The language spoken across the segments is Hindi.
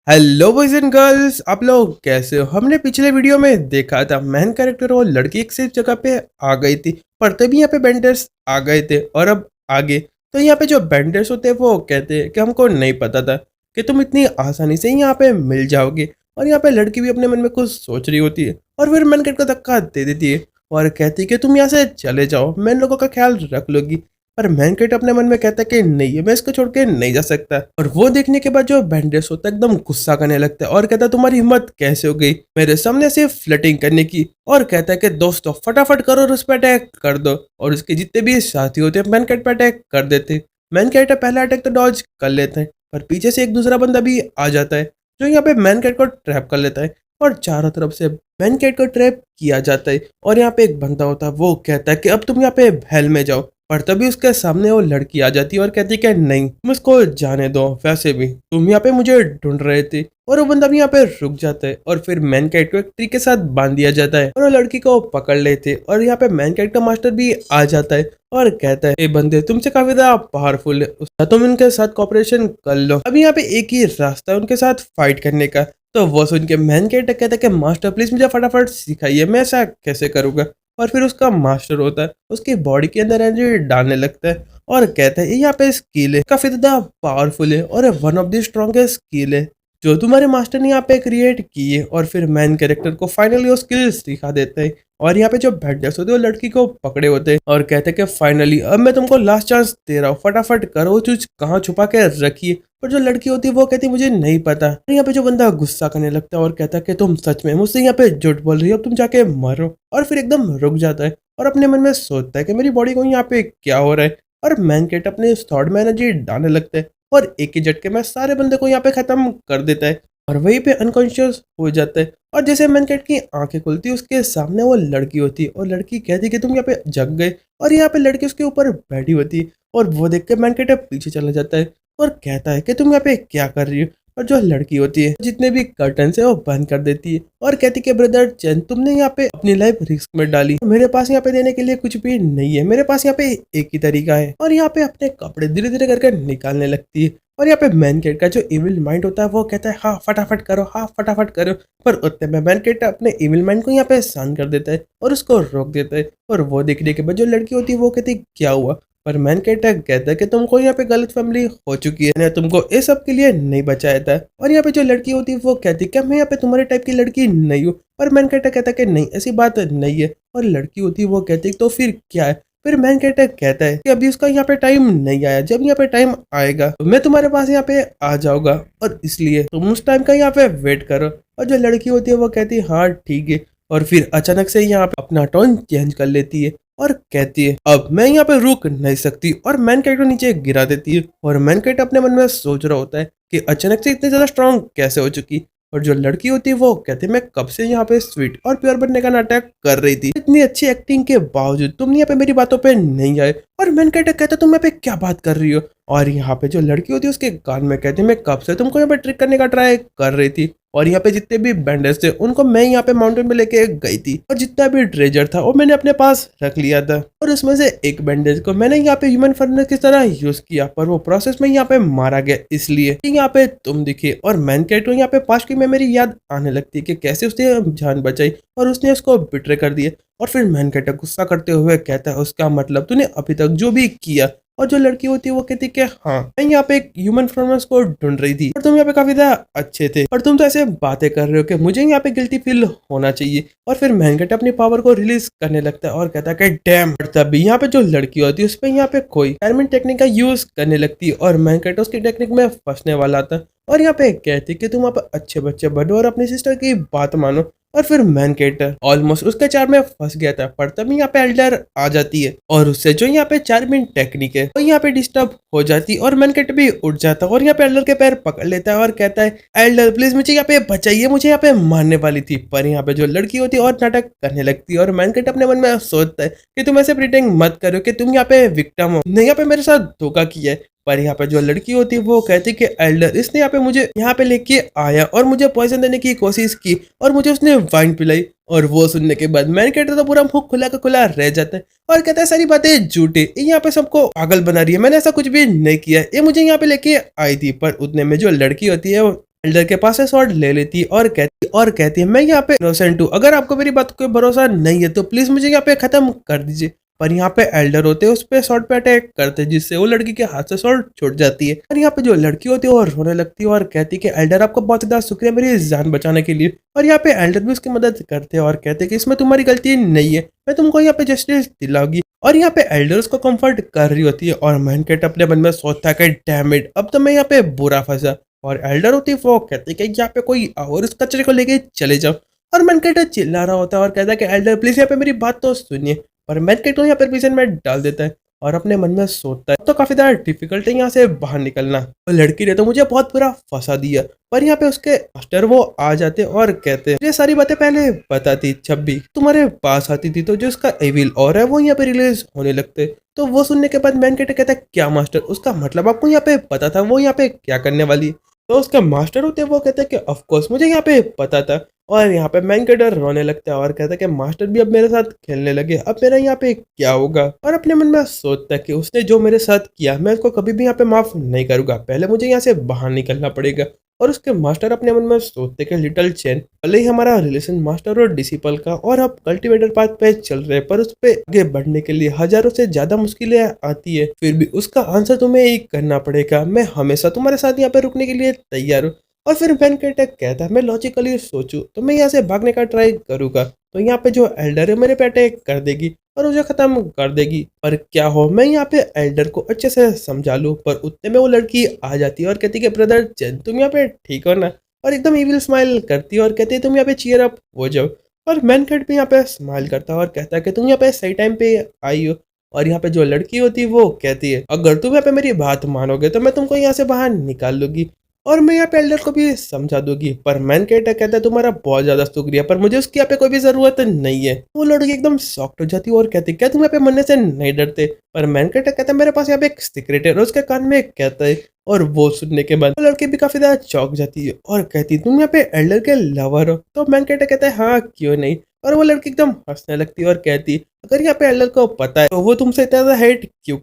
हेलो बॉयज एंड गर्ल्स, आप लोग कैसे हो। हमने पिछले वीडियो में देखा था मेन कैरेक्टर और लड़की एक सेफ जगह पे आ गई थी, पर तभी यहाँ पे बेंडर्स आ गए थे और अब आगे तो यहाँ पे जो बेंडर्स होते हैं वो कहते हैं कि हमको नहीं पता था कि तुम इतनी आसानी से यहाँ पे मिल जाओगे। और यहाँ पे लड़की भी अपने मन में कुछ सोच रही होती है और फिर मेन कैरेक्टर को धक्का दे देती है और कहती है कि तुम यहाँ से चले जाओ, मैं इन लोगों का ख्याल रख लूंगी। पर मैनकेट अपने मन में कहता है कि नहीं, मैं इसको छोड़ के नहीं जा सकता। और वो देखने के बाद जो बैंडेज होता है एकदम गुस्सा करने लगता है और कहता है तुम्हारी हिम्मत कैसे हो गई मेरे सामने से फ्लटिंग करने की। और कहता है कि दोस्तों फटाफट करो और उस पर अटैक कर दो। और उसके जितने भी साथी होते हैं मैनकेट पर अटैक कर देते। मैनकेट पहला अटैक तो डॉज कर लेते हैं, पर पीछे से एक दूसरा बंदा भी आ जाता है जो यहाँ पे मैनकेट को ट्रैप कर लेता है और चारों तरफ से मैनकेट को ट्रैप किया जाता है। और यहाँ पे एक बंदा होता है, वो कहता है कि अब तुम यहाँ पे हेल में जाओ। पर तभी उसके सामने वो लड़की आ जाती है और कहती है कि नहीं, तुम इसको जाने दो, वैसे भी तुम यहाँ पे मुझे ढूंढ रहे थे। और वो बंदा भी यहाँ पे रुक जाता है और फिर मैन कैट को एक ट्री के साथ बांध दिया जाता है और वो लड़की को पकड़ लेते। और यहाँ पे मैन कैट का मास्टर भी आ जाता है और कहता है, ए बंदे तुमसे काफी ज्यादा पावरफुल है, तुम इनके साथ कॉपरेशन कर लो। अभी यहाँ पे एक ही रास्ता है उनके साथ फाइट करने का। तो वो सुन के मैन कैट कहता है कि मास्टर प्लीज मुझे फटाफट सिखाइए, मैं ऐसा कैसे करूंगा। और फिर उसका मास्टर होता है, उसकी बॉडी के अंदर एनर्जी डालने लगता है और कहता है ये यहाँ पे स्किल है, काफी ज्यादा पावरफुल है और one of the strongest skill है जो तुम्हारे मास्टर ने यहाँ पे क्रिएट की है। और फिर मैन कैरेक्टर को फाइनली वो स्किल सिखा देते हैं। और यहाँ पे जो बैडर्स होते हैं वो लड़की को पकड़े होते हैं और कहते हैं कि फाइनली अब मैं तुमको लास्ट चांस दे रहा हूँ, फटाफट करो वो चीज कहाँ छुपा के रखिए। पर जो लड़की होती है वो कहती है मुझे नहीं पता। और यहाँ पे जो बंदा गुस्सा करने लगता है और कहता है कि तुम सच में मुझसे यहाँ पे झूठ बोल रही हो, अब तुम जाके मरो। और फिर एकदम रुक जाता है और अपने मन में सोचता है कि मेरी बॉडी को यहाँ पे क्या हो रहा है। और मैन कैट अपने थॉट में एनर्जी डालने लगता है और एक ही झटके में सारे बंदे को यहाँ पे खत्म कर देता है और वहीं पे अनकॉन्शियस हो जाता है। और जैसे मैन कैट की आंखें खुलती है उसके सामने वो लड़की होती है और लड़की कहती है कि तुम यहाँ पे जग गए। और यहाँ पे लड़की उसके ऊपर बैठी होती है और वो देख के मैन कैट पीछे चला जाता है और कहता है कि तुम यहाँ पे क्या कर रही हो। और जो लड़की होती है जितने भी कर्टन है वो बंद कर देती है और कहती है ब्रदर चैन तुमने यहाँ पे अपनी लाइफ रिस्क में डाली, मेरे पास यहाँ पे देने के लिए कुछ भी नहीं है, मेरे पास यहाँ पे एक ही तरीका है। और यहाँ पे अपने कपड़े धीरे धीरे करके निकालने लगती है। और यहाँ पे मैन कैट का जो इविल माइंड होता है वो कहता है हाँ फटाफट करो, हाँ फटाफट करो। पर उतने में मैन कैट अपने इविल माइंड को यहाँ पे शांत कर देता है और उसको रोक देता है। और वो देखने के बाद जो लड़की होती है वो कहती है क्या हुआ। पर मैन कैट कहता है कि तुमको यहाँ पे गलत फैमिली हो चुकी है, मैंने तुमको इस सब के लिए नहीं बचाया था। और यहाँ पे जो लड़की होती है वो कहती है क्या मैं यहाँ पे तुम्हारे टाइप की लड़की नहीं हूँ। पर मैन कैट कहता है कि नहीं ऐसी बात नहीं है। और लड़की होती है वो कहती है तो फिर क्या है। फिर मैन कैट कहता है कि अभी उसका यहाँ पे टाइम नहीं आया, जब यहाँ पे टाइम आएगा तो मैं तुम्हारे पास यहाँ पे आ जाऊंगा और इसलिए तुम उस टाइम का यहाँ पे वेट करो। और जो लड़की होती है वो कहती है हाँ ठीक है। और फिर अचानक से यहाँ पे अपना टोन चेंज कर लेती है और कहती है अब मैं यहाँ पे रुक नहीं सकती और मैन कैट को नीचे गिरा देती है। और मैन कैट अपने मन में सोच रहा होता है कि अचानक से इतनी ज्यादा स्ट्रांग कैसे हो चुकी। और जो लड़की होती है वो कहती है मैं कब से यहाँ पे स्वीट और प्योर बनने का नाटक कर रही थी, इतनी अच्छी एक्टिंग के बावजूद तुम यहाँ पे मेरी बातों पे नहीं आए। और मैन कैट कहता तुम यहाँ पे क्या बात कर रही हो। और यहाँ पे जो लड़की होती है उसके कान में कहती है मैं कब से तुमको यहाँ पे ट्रिक करने का ट्राई कर रही थी। और यहाँ पे जितने भी बैंडर्स थे उनको मैं यहाँ पे माउंटेन में लेके गई थी और जितना भी ट्रेजर था वो मैंने अपने पास रख लिया था। और उसमें से एक बैंडेज को मैंने यहाँ पे ह्यूमन फर्नेस की तरह यूज किया, पर वो प्रोसेस में यहाँ पे मारा गया इसलिए कि यहाँ पे तुम दिखे। और मैन कैट को यहाँ पे पास्ट की मेमोरी याद आने लगती है कि कैसे उसने जान बचाई और उसने उसको बिट्रे कर दिया। और फिर मैन कैट गुस्सा करते हुए कहता है उसका मतलब तूने अभी तक जो भी किया। और जो लड़की होती है वो कहती है कि हाँ मैं यहाँ पे एक ह्यूमन फॉर्मेस को ढूंढ रही थी और तुम यहाँ पे काफी ज्यादा अच्छे थे और तुम तो ऐसे बातें कर रहे हो कि मुझे यहाँ पे गिल्टी फील होना चाहिए। और फिर मैन कैट अपनी पावर को रिलीज करने लगता है और कहता है कि डैम। और तभी यहाँ पे जो लड़की होती है उस पर यहाँ पे कोई टाइमिंग टेक्निक का यूज करने लगती है और मैन कैट उसकी टेक्निक में फंसने वाला था। और यहाँ पे कहती है कि तुम आप अच्छे बच्चे बनो और अपनी सिस्टर की बात मानो। और फिर मैन कैट ऑलमोस्ट उसके चार में फंस गया था, पर तभी यहाँ पे एल्डर आ जाती है और उससे जो यहाँ पे चार्मिंग टेक्निक है वो यहाँ पे डिस्टर्ब हो जाती है और मैन कैट भी उठ जाता है और यहाँ पे एल्डर के पैर पकड़ लेता है और कहता है एल्डर प्लीज मुझे यहाँ पे बचाइए, मुझे यहाँ पे मारने वाली थी। पर यहाँ पे जो लड़की होती है और नाटक करने लगती है और मैन कैट अपने मन में सोचता है कि तुम ऐसे प्रिटेंड मत करो कि तुम यहाँ पे विक्टिम हो, नहीं यहाँ पे मेरे साथ धोखा किया है। पर यहाँ पे जो लड़की होती है वो कहती है कि एल्डर इसने यहाँ पे मुझे यहाँ पे लेके आया और मुझे पॉइजन देने की कोशिश की और मुझे उसने वाइन पिलाई। और वो सुनने के बाद मैन कैट तो पूरा मुंह खुला का खुला रह जाता है और कहता है सारी बातें झूठी, यहाँ पे सबको पागल बना रही है, मैंने ऐसा कुछ भी नहीं किया, ये मुझे यहाँ पे लेके आई थी। पर उतने में जो लड़की होती है वो एल्डर के पास से स्वॉर्ड ले लेती है और कहती है मैं यहाँ पे इनोसेंट हूँ, अगर आपको मेरी बात को भरोसा नहीं है तो प्लीज मुझे यहाँ पे खत्म कर दीजिए। पर यहाँ पे एल्डर होते हैं उस पे स्वॉर्ड पे अटैक करते हैं, जिससे वो लड़की के हाथ से स्वॉर्ड छूट जाती है। और यहाँ पे जो लड़की होती है वो रोने लगती है और कहती है कि एल्डर आपको बहुत ज्यादा शुक्रिया मेरी जान बचाने के लिए। और यहाँ पे एल्डर भी उसकी मदद करते हैं और कहते हैं कि इसमें तुम्हारी गलती नहीं है, मैं तुमको यहाँ पे जस्टिस दिलाऊंगी। और यहाँ पे एल्डर उसको कंफर्ट कर रही होती है और मैनकेट अपने मन में सोचता है कि डैम इट, अब तो मैं यहाँ पे बुरा फंसा। और एल्डर होती है वो कहती है कि यहाँ पे कोई और इस कचरे को लेके चले जाओ। और मैनकेट चिल्ला रहा होता है और कहता है कि एल्डर प्लीज यहाँ पे मेरी बात तो सुनिए। पर मैनकेट को यहाँ पे प्रिजन में डाल देता है और अपने मन में सोचता है तो काफी ज्यादा डिफिकल्ट है यहाँ से बाहर निकलना, तो लड़की ने तो मुझे बहुत बुरा फंसा दिया। पर यहाँ पे उसके मास्टर वो आ जाते और कहते हैं ये सारी बातें पहले बताती जब भी तुम्हारे पास आती थी, तो जो उसका एविल और है वो यहाँ पे रिलीज होने लगते। तो वो सुनने के बाद मैनकेट कहता है क्या मास्टर, उसका मतलब आपको यहाँ पे पता था वो यहाँ पे क्या करने वाली। तो उसका मास्टर होते हैं वो कहता है कि ऑफ कोर्स मुझे यहाँ पे पता था। और यहाँ पे मैनकेटर रोने लगता है और कहता है कि मास्टर भी अब मेरे साथ खेलने लगे, अब मेरा यहाँ पे क्या होगा। और अपने मन में सोचता है कि उसने जो मेरे साथ किया मैं उसको कभी भी यहाँ पे माफ नहीं करूंगा, पहले मुझे यहाँ से बाहर निकलना पड़ेगा। और उसके मास्टर अपने मन में सोचते कि लिटिल चैन, भले ही हमारा रिलेशन मास्टर और डिसिपल का और अब कल्टीवेटर पाथ पे चल रहे, पर उस पे आगे बढ़ने के लिए हजारों से ज्यादा मुश्किलें आती है, फिर भी उसका आंसर तुम्हें एक करना पड़ेगा। मैं हमेशा तुम्हारे साथ यहाँ पे रुकने के लिए तैयार हूँ। और फिर वेनकेटक कहता है मैं लॉजिकली सोचूं तो मैं यहाँ से भागने का ट्राई करूंगा, तो यहाँ पे जो एल्डर है मेरे पे अटैक कर देगी और मुझे खत्म कर देगी। पर क्या हो मैं यहाँ पे एल्डर को अच्छे से समझा लूं, पर उतने में वो लड़की आ जाती है और कहती है ब्रदर चैन तुम यहाँ पे ठीक हो ना, और एकदम इविल स्माइल करती है और कहती है तुम यहाँ पे चीयर अप हो जाओ। और मैनकेट भी यहाँ पे स्माइल करता है और कहता है कि तुम यहाँ पे सही टाइम पे आई हो। और यहाँ पे जो लड़की होती है वो कहती है अगर तुम यहाँ पे मेरी बात मानोगे तो मैं तुमको यहाँ से बाहर निकाल लूंगी और मैं यहाँ पे एल्डर को भी समझा दूंगी। पर मैनकेट कहता है तुम्हारा बहुत ज्यादा शुक्रिया, पर मुझे उसकी यहाँ पे कोई भी जरूरत नहीं है। वो लड़की एकदम शॉक्ड हो जाती है और कहती है क्या तुम यहाँ पे मरने से नहीं डरते। पर मैनकेट कहता है मेरे पास यहाँ पे एक सीक्रेट है, और उसके कान में कहता है। और वो सुनने के बाद वो लड़की भी काफी ज्यादा चौंक जाती है और कहती है तुम यहाँ पे एल्डर के लवर हो। तो मैनकेट कहता है हाँ क्यों नहीं। और वो लड़की एकदम हंसने लगती है और कहती है अगर यहाँ पे एल्डर को पता है तो वो तुमसे इतना ज्यादा हेट क्यों।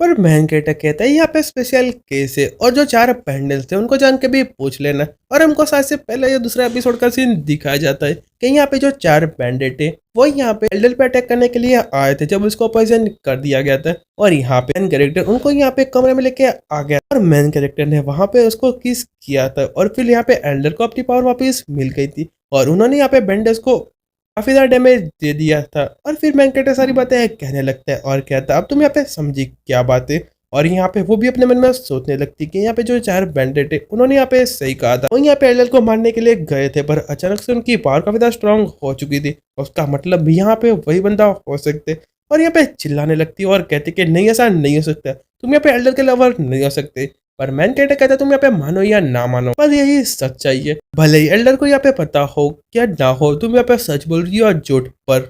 पर मैनकेटर कहता है यहाँ पे स्पेशल केस है और जो 4 पैंडल्स थे उनको जान के भी पूछ लेना। और हमको शायद से पहले ये दूसरा एपिसोड का सीन दिखाया जाता है कि यहाँ पे जो 4 बैंडेट है वो यहाँ पे एल्डर पे अटैक करने के लिए आए थे जब उसको पॉइजन कर दिया गया था। और यहाँ पे मेन कैरेक्टर उनको यहाँ पे कमरे में लेके आ गया और मेन कैरेक्टर ने वहां पे उसको किस किया था और फिर यहाँ पे एल्डर को अपनी पावर वापस मिल गई थी और उन्होंने यहाँ पे बैंडेज को काफी ज्यादा डैमेज दे दिया था। और फिर मैनकेटर सारी बातें कहने लगता है और कहता है अब तुम यहाँ पे समझी क्या बात है। और यहाँ पे वो भी अपने मन में सोचने लगती कि यहाँ पे जो 4 बैंडेट है उन्होंने यहाँ पे सही कहा था, वो यहाँ पे एल्डर को मारने के लिए गए थे पर अचानक से उनकी पावर काफी ज्यादा स्ट्रांग हो चुकी थी, उसका मतलब भी यहाँ पे वही बंदा हो सकते। और यहाँ पे चिल्लाने लगती है और कहती कि नहीं ऐसा नहीं हो सकता, तुम यहाँ पे एल्डर के लवर नहीं हो सकते। पर मैनकेटर कहता है तुम यहाँ पे मानो या ना मानो बस यही सच्चाई है, भले ही एल्डर को यहाँ पे पता हो या ना हो तुम यहाँ पे सच बोल रही हो और झूठ पर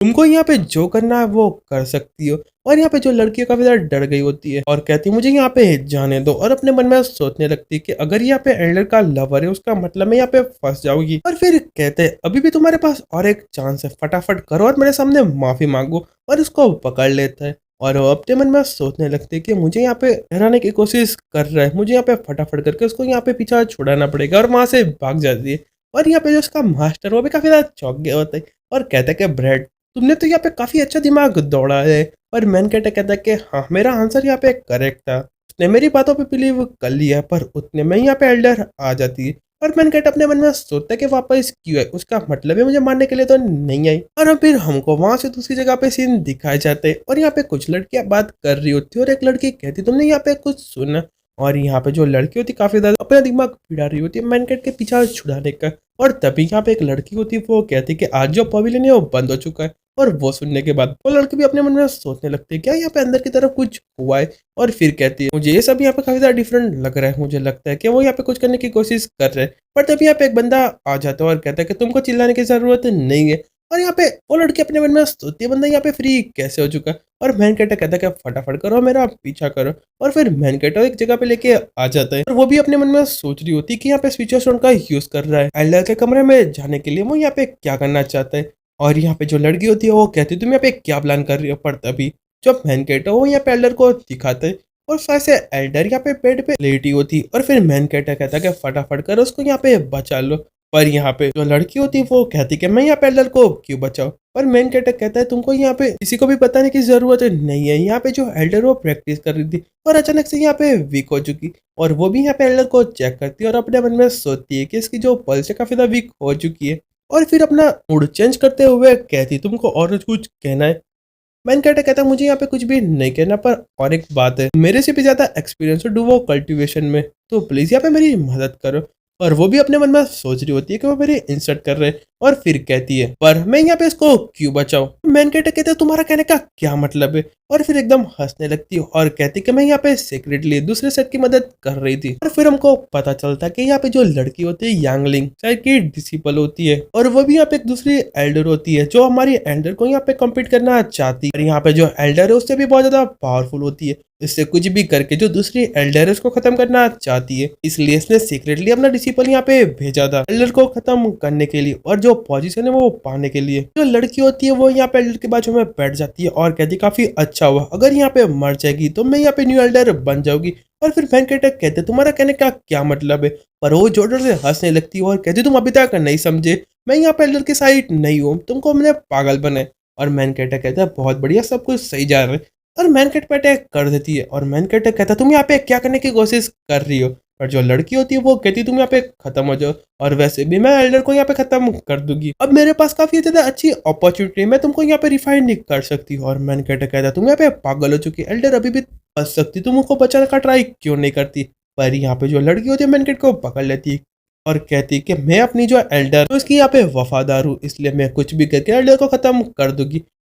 तुमको यहाँ पे जो करना है वो कर सकती हो। और यहाँ पे जो लड़की काफी ज्यादा डर गई होती है और कहती है मुझे यहाँ पे जाने दो, और अपने मन में सोचने लगती है कि अगर यहाँ पे एल्डर का लवर है उसका मतलब मैं यहाँ पे फंस जाऊंगी। और फिर कहते हैं अभी भी तुम्हारे पास और एक चांस है, फटाफट करो और मेरे सामने माफी मांगो। और उसको पकड़ लेता है और वो अपने मन में सोचने लगते हैं कि मुझे यहाँ पे डराने की कोशिश कर रहा है, मुझे यहाँ पे फटाफट करके उसको यहाँ पे पीछा छुड़ाना पड़ेगा। और वहां से भाग जाती है। और यहाँ पे जो उसका मास्टर वो भी काफी ज्यादा चौंक गया होता है और कहता है कि ब्रेड तुमने तो यहाँ पे काफी अच्छा दिमाग दौड़ा है। और मैनकेटर कहता है कि हाँ मेरा आंसर यहाँ पे करेक्ट था, उसने मेरी बातों पे बिलीव कर लिया। पर उतने में यहाँ पे एल्डर आ जाती है और मैनकेट अपने मन में सोचता है कि वापस क्यों है, उसका मतलब है मुझे मारने के लिए तो नहीं आई। और फिर हमको वहां से दूसरी जगह पे सीन दिखाए जाते हैं और यहाँ पे कुछ लड़कियां बात कर रही होती है और एक लड़की कहती तुमने यहाँ पे कुछ सुना। और यहाँ पे जो लड़की होती काफी ज्यादा अपना दिमाग पिड़ा रही होती है मैनकेट के पीछा छुड़ाने का। और तभी यहाँ पे एक लड़की होती है वो कहती है कि आज जो पवेलियन है वो बंद हो चुका है। और वो सुनने के बाद वो लड़की भी अपने मन में सोचने लगती है क्या यहाँ पे अंदर की तरफ कुछ हुआ है। और फिर कहती है मुझे ये सब यहाँ पे काफी ज्यादा डिफरेंट लग रहा है, मुझे लगता है कि वो यहाँ पे कुछ करने की कोशिश कर रहे हैं। पर तभी यहाँ पे एक बंदा आ जाता है और कहता है कि तुमको चिल्लाने की जरूरत नहीं है। और यहाँ पे वो लड़की अपने मन में सोचती है बंदा यहाँ पे फ्री कैसे हो चुका है। और मैनकेटर कहता है कि फटाफट करो मेरा पीछा करो। और फिर मैनकेटर एक जगह पे लेके आ जाता है और वो भी अपने मन में सोच रही होती है कि यहाँ पे स्विच स्टोन का यूज कर रहा है एल्डर के कमरे में जाने के लिए, वो यहाँ पे क्या करना चाहता है। और यहाँ पे जो लड़की होती है वो कहती है तुम यहाँ पे क्या प्लान कर रही हो। पर तभी जब मैनकेटर वो यहाँ पे एल्डर को दिखाते है और साथ से एल्डर यहाँ पे बेड पे लेटी होती और फिर मैन कैरेक्टर कहता कि फटाफट कर उसको यहाँ पे बचा लो। पर यहाँ पे जो लड़की होती है वो कहती कि मैं यहाँ पे एल्डर को क्यों बचाऊं। पर मेन कैरेक्टर कहता है तुमको यहाँ पे किसी को भी बताने की जरूरत नहीं है। यहाँ पे जो एल्डर वो प्रैक्टिस कर रही थी और अचानक से यहाँ पे वीक हो चुकी और वो भी यहाँ पे एल्डर को चेक करती है और अपने मन में सोचती है कि इसकी जो पल्स है काफी ज्यादा वीक हो चुकी है और फिर अपना मूड चेंज करते हुए कहती तुमको और कुछ कहना है। मैन कैरेक्टर कहता है मुझे यहाँ पे कुछ भी नहीं कहना पर और एक बात है मेरे से भी ज्यादा एक्सपीरियंस है डुवो कल्टीवेशन में, तो प्लीज यहाँ पे मेरी मदद करो। और वो भी अपने मन में सोच रही होती है कि वो मेरे इंसल्ट कर रहे हैं और फिर कहती है पर मैं यहाँ पे इसको क्यों बचाऊं। मैन कैरेक्टर कहते हैं तुम्हारा कहने का क्या मतलब है और फिर एकदम हंसने लगती है और कहती कि मैं यहाँ पे सीक्रेटली दूसरे सेट की मदद कर रही थी। और फिर हमको पता चलता है कि यहाँ पे जो लड़की होती है यांगलिंग शायद की डिसिपल होती है और वो भी यहाँ पे एक दूसरी एल्डर होती है जो हमारी एल्डर को यहाँ पे कम्पीट करना चाहती है। और यहाँ पे जो एल्डर है उससे भी बहुत ज्यादा पावरफुल होती है, इससे कुछ भी करके जो दूसरी एल्डर है उसको खत्म करना चाहती है, इसलिए इसने सीक्रेटली अपना डिसिपल यहाँ पे भेजा था एल्डर को खत्म करने के लिए और जो पोजीशन है वो पाने के लिए। जो लड़की होती है वो यहाँ पे एल्डर के बाजू में बैठ जाती है और कहती काफी अच्छा हुआ अगर यहाँ पे मर जाएगी तो मैं यहाँ पे न्यू एल्डर बन जाऊंगी। और फिर मैन कैरेक्टर कहते तुम्हारा कहने का क्या मतलब है, पर वो जोर से हंसने लगती है और कहती तुम अभी तक नहीं समझे, मैं यहाँ पे एल्डर की साइड नहीं हूँ, तुमको मैंने पागल बनाए। और मैन कैरेक्टर कहता है बहुत बढ़िया सब कुछ सही जा रहा है और मैन कैरेक्टर पे अटैक कर देती है। और मैन कैरेक्टर कहता है तुम यहाँ पे क्या करने की कोशिश कर रही हो, पर जो लड़की होती है वो कहती है तुम यहाँ पे खत्म हो जाओ और वैसे भी मैं एल्डर को यहाँ पे खत्म कर दूंगी, अब मेरे पास काफी ज्यादा अच्छी अपॉर्चुनिटी है, मैं तुमको यहाँ पे रिफाइंड नहीं कर सकती। और मैन कैरेक्टर कहता है तुम यहाँ पे पागल हो चुकी, एल्डर अभी भी बच सकती, तुम उनको बचाने का ट्राई क्यों नहीं करती। पर यहाँ पे जो लड़की होती है मैन कैरेक्टर को पकड़ लेती है और कहती है कि मैं अपनी जो एल्डर उसकी यहाँ पे वफादार हूँ, इसलिए मैं कुछ भी करके एल्डर को खत्म कर दूंगी।